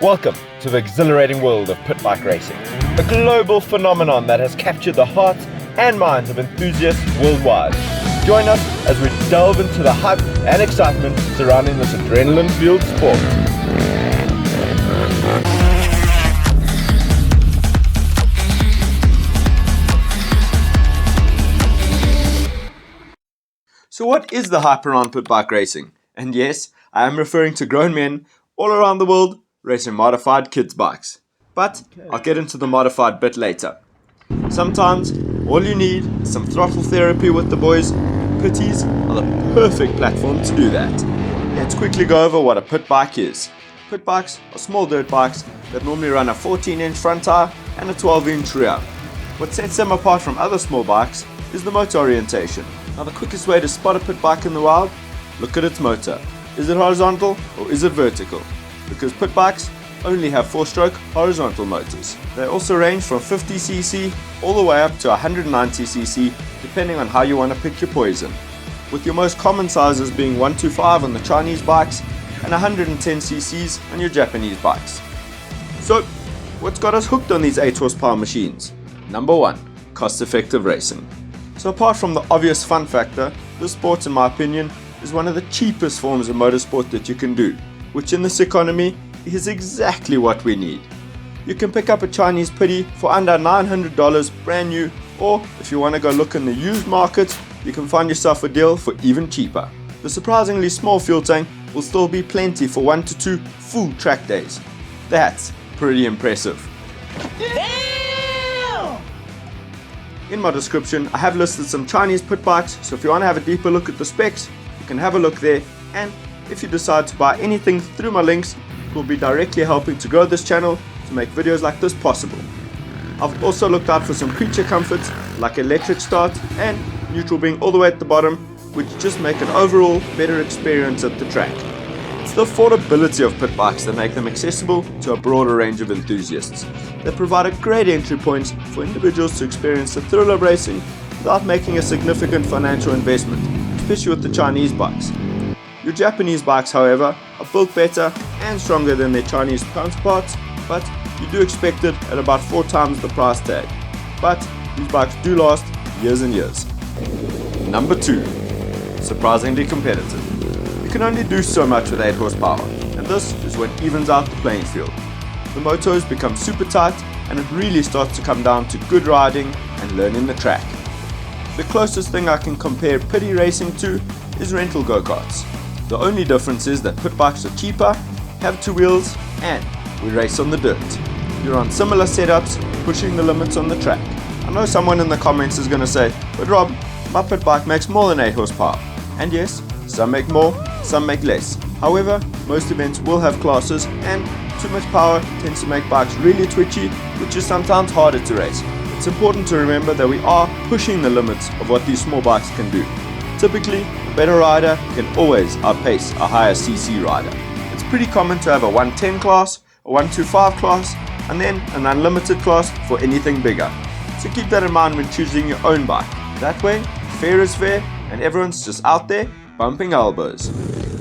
Welcome to the exhilarating world of pit bike racing, a global phenomenon that has captured the hearts and minds of enthusiasts worldwide. Join us as we delve into the hype and excitement surrounding this adrenaline-fueled sport. So what is the hype around pit bike racing? And yes, I am referring to grown men all around the world racing modified kids bikes. But I'll get into the modified bit later. Sometimes all you need is some throttle therapy with the boys. Pitties are the perfect platform to do that. Let's quickly go over what a pit bike is. Pit bikes are small dirt bikes that normally run a 14-inch front tire and a 12-inch rear. What sets them apart from other small bikes is the motor orientation. Now the quickest way to spot a pit bike in the wild, look at its motor. Is it horizontal or is it vertical? Because pit bikes only have 4-stroke horizontal motors. They also range from 50cc all the way up to 190cc depending on how you want to pick your poison, with your most common sizes being 125 on the Chinese bikes and 110cc's on your Japanese bikes. So, what's got us hooked on these 8 horsepower machines? Number 1, cost-effective racing. So apart from the obvious fun factor, this sport in my opinion is one of the cheapest forms of motorsport that you can do, which in this economy is exactly what we need. You can pick up a Chinese pitty for under $900 brand new, or if you want to go look in the used market, you can find yourself a deal for even cheaper. The surprisingly small fuel tank will still be plenty for 1 to 2 full track days. That's pretty impressive. In my description, I have listed some Chinese pit bikes, so if you want to have a deeper look at the specs, you can have a look there, and if you decide to buy anything through my links, it will be directly helping to grow this channel to make videos like this possible. I've also looked out for some creature comforts like electric start and neutral being all the way at the bottom, which just make an overall better experience at the track. It's the affordability of pit bikes that make them accessible to a broader range of enthusiasts. They provide a great entry point for individuals to experience the thrill of racing without making a significant financial investment, especially with the Chinese bikes. Your Japanese bikes, however, are built better and stronger than their Chinese counterparts, but you do expect it at about 4 times the price tag. But these bikes do last years and years. Number 2, surprisingly competitive. You can only do so much with 8 horsepower, and this is what evens out the playing field. The motos become super tight, and it really starts to come down to good riding and learning the track. The closest thing I can compare pitty racing to is rental go-karts. The only difference is that pit bikes are cheaper, have 2 wheels, and we race on the dirt. You're on similar setups, pushing the limits on the track. I know someone in the comments is going to say, but Rob, my pit bike makes more than 8 horsepower. And yes, some make more, some make less. However, most events will have classes, and too much power tends to make bikes really twitchy, which is sometimes harder to race. It's important to remember that we are pushing the limits of what these small bikes can do. Typically, a better rider can always outpace a higher CC rider. It's pretty common to have a 110 class, a 125 class, and then an unlimited class for anything bigger. So keep that in mind when choosing your own bike. That way, fair is fair, and everyone's just out there bumping elbows.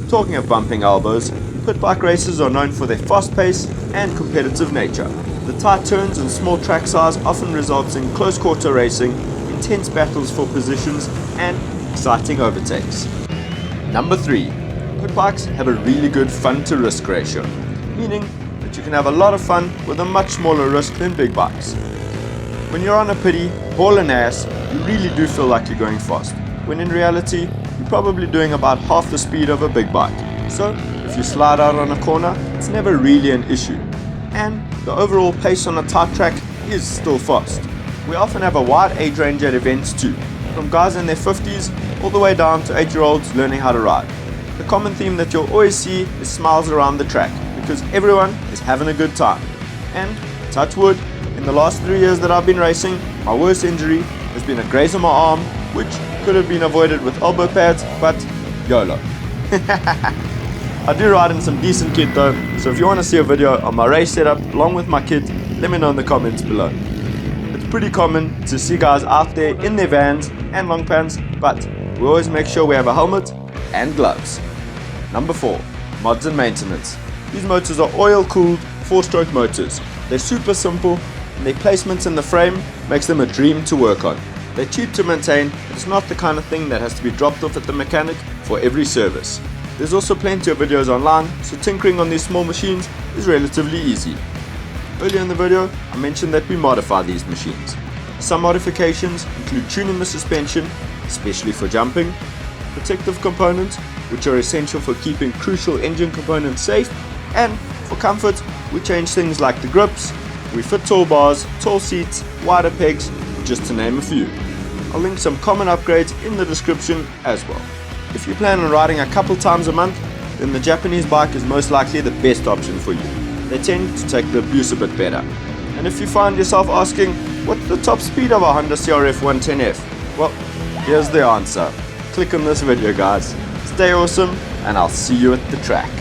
Talking of bumping elbows, pit bike races are known for their fast pace and competitive nature. The tight turns and small track size often results in close quarter racing, intense battles for positions, and exciting overtakes. Number 3, pit bikes have a really good fun to risk ratio, meaning that you can have a lot of fun with a much smaller risk than big bikes. When you're on a pitty, hauling ass, you really do feel like you're going fast, when in reality, you're probably doing about half the speed of a big bike. So, if you slide out on a corner, it's never really an issue. And the overall pace on a tight track is still fast. We often have a wide age range at events too, from guys in their 50s all the way down to 8-year-olds learning how to ride. The common theme that you'll always see is smiles around the track, because everyone is having a good time. And, touch wood, in the last 3 years that I've been racing, my worst injury has been a graze on my arm, which could have been avoided with elbow pads, but YOLO. I do ride in some decent kit though, so if you want to see a video on my race setup along with my kit, let me know in the comments below. It's pretty common to see guys out there in their vans and long pants, but we always make sure we have a helmet and gloves. Number 4, mods and maintenance. These motors are oil cooled, 4-stroke motors. They're super simple, and their placements in the frame makes them a dream to work on. They're cheap to maintain, but it's not the kind of thing that has to be dropped off at the mechanic for every service. There's also plenty of videos online, so tinkering on these small machines is relatively easy. Earlier in the video, I mentioned that we modify these machines. Some modifications include tuning the suspension, especially for jumping, protective components, which are essential for keeping crucial engine components safe, and for comfort, we change things like the grips, we fit tall bars, tall seats, wider pegs, just to name a few. I'll link some common upgrades in the description as well. If you plan on riding a couple times a month, then the Japanese bike is most likely the best option for you. They tend to take the abuse a bit better. And if you find yourself asking, what's the top speed of a Honda CRF 110F? Well, here's the answer. Click on this video, guys. Stay awesome, and I'll see you at the track.